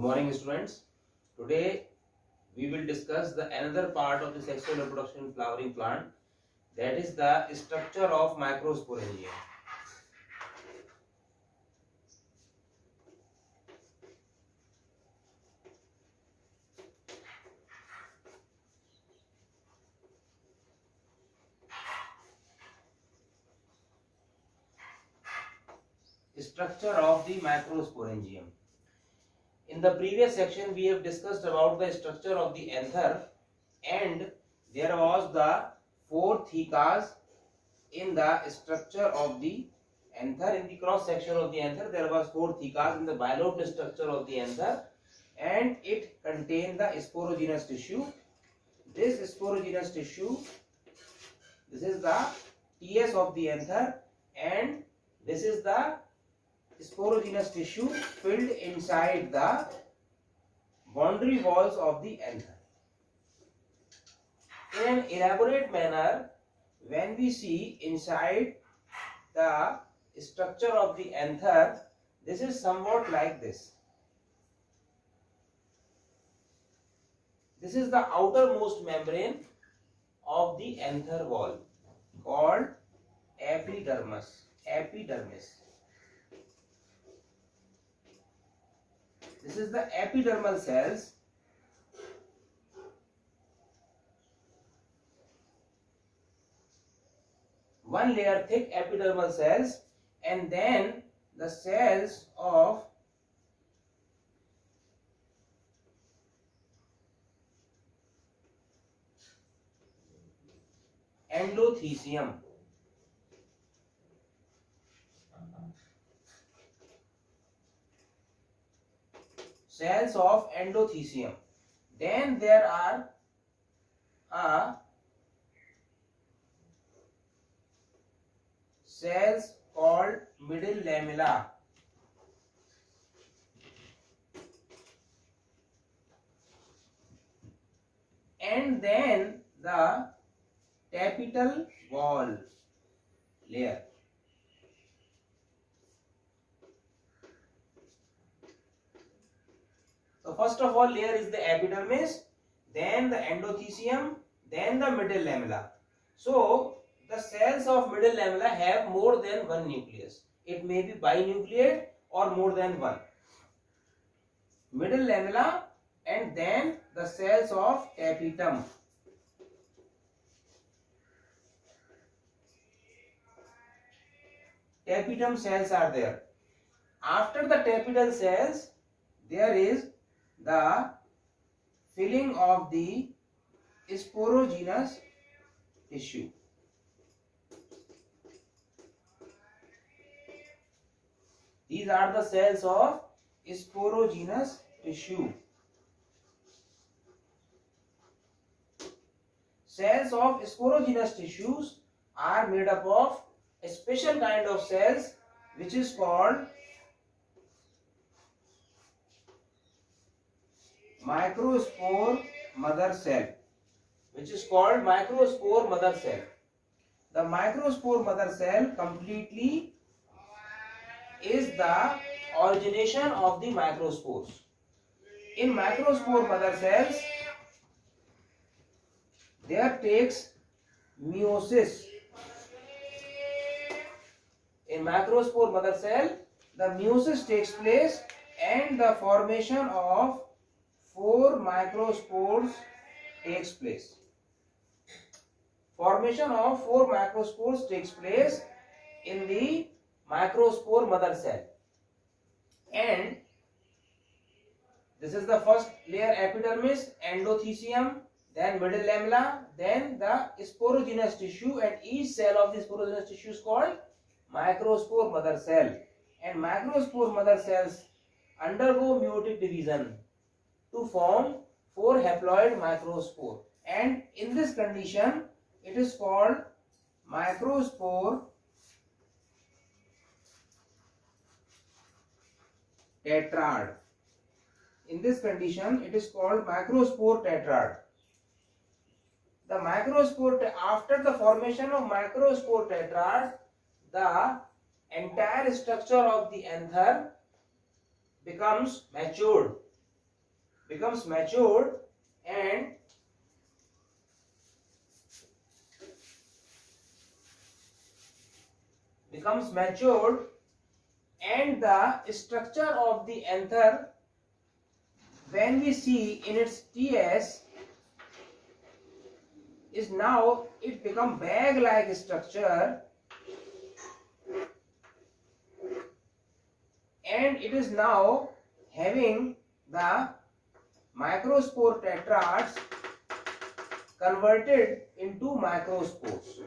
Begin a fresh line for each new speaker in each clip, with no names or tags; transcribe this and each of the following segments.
morning, students. Today we will discuss the another part of the sexual reproduction in flowering plant, that is the structure of microsporangium. Structure of the microsporangium. In the previous section we have discussed about the structure of the anther, and there was the four thecas in the structure of the anther. In the cross section of the anther there was four thecas in the bilobed structure of the anther, and it contained the sporogenous tissue. This sporogenous tissue, this is the TS of the anther, and this is the sporogenous tissue filled inside the boundary walls of the anther. In an elaborate manner, when we see inside the structure of the anther, this is somewhat like this. This is the outermost membrane of the anther wall called epidermis. This is the epidermal cells. One layer thick epidermal cells, and then the cells of endothecium. Cells of endothecium. Then there are cells called middle lamella. And then the tapetal wall layer. So first of all layer is the epidermis, then the endothecium, then the middle lamella. So the cells of middle lamella have more than one nucleus. It may be binucleate or more than one. Middle lamella, and then the cells of tapetum. Tapetum cells are there. After the tapetal cells, there is the filling of the sporogenous tissue. These are the cells of sporogenous tissue. Cells of sporogenous tissues are made up of a special kind of cells which is called microspore mother cell. The microspore mother cell completely is the origination of the microspores. In microspore mother cells, there takes meiosis. In microspore mother cell, the meiosis takes place and the formation of four microspores takes place. Formation of four microspores takes place in the microspore mother cell, and this is the first layer epidermis, endothecium, then middle lamella, then the sporogenous tissue, and each cell of the sporogenous tissue is called microspore mother cell. And microspore mother cells undergo meiotic division to form four haploid microspore, and in this condition it is called microspore tetrad. In this condition it is called microspore tetrad. The microspore, after the formation of microspore tetrad, the entire structure of the anther becomes matured. becomes matured and the structure of the anther, when we see in its TS, is now it become bag like structure, and it is now having the microspore tetrads converted into macrospores.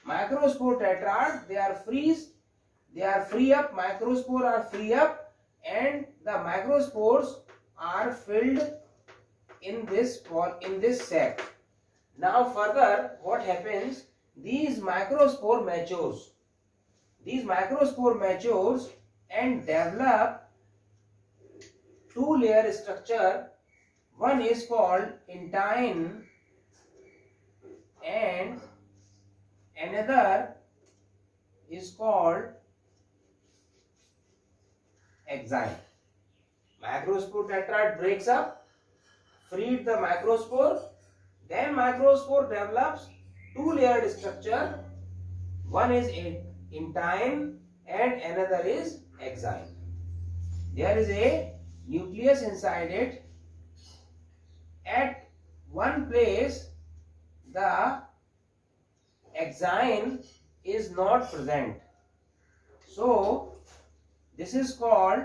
Macrospore tetrad, they are free up, macrospore are free up, and the macrospores are filled in this sac. Now further what happens, these macrospore matures and develop two-layer structure. One is called intine and another is called exine. Macrospore tetrad breaks up, freed the macrospore, then macrospore develops two-layered structure. One is intine and another is exine. There is a nucleus inside it. At one place the exine is not present, so this is called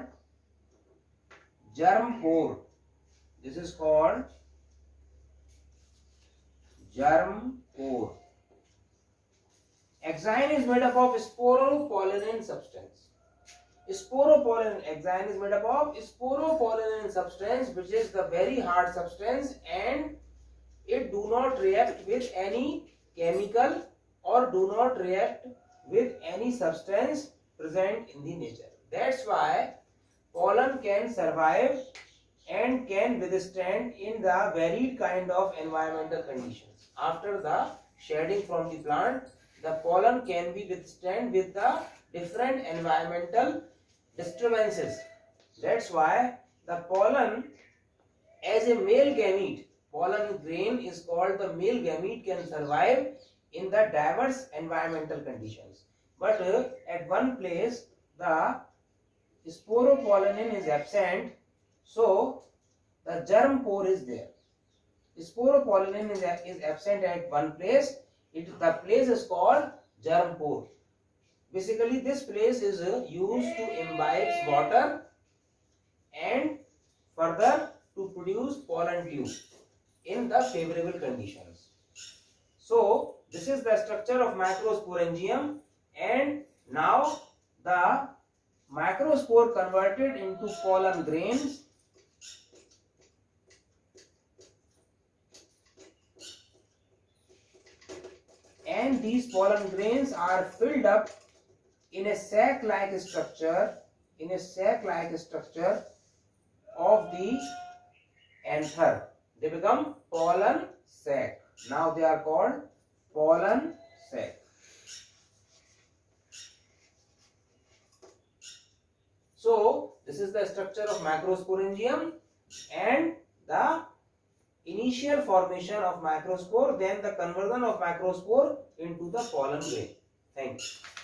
germ pore. This is called germ pore. Exine is made up of sporopollenin substance. Exine is made up of sporopollenin substance, which is the very hard substance, and it do not react with any chemical or do not react with any substance present in the nature. That's why pollen can survive and can withstand in the varied kind of environmental conditions. After the shedding from the plant, the pollen can be withstand with the different environmental disturbances. That's why the pollen as a male gamete, pollen grain is called the male gamete, can survive in the diverse environmental conditions. But at one place the sporopollenin is absent, so the germ pore is there. Sporopollenin is absent at one place. The place is called germ pore. Basically this place is used to imbibe water and further to produce pollen tube in the favorable conditions. So this is the structure of macrosporangium, and now the macrospore converted into pollen grains and these pollen grains are filled up in a sac-like structure, of the anther. They become pollen sac. Now they are called pollen sac. So this is the structure of macrosporangium and the initial formation of macrospore, then the conversion of macrospore into the pollen grain. Thank you.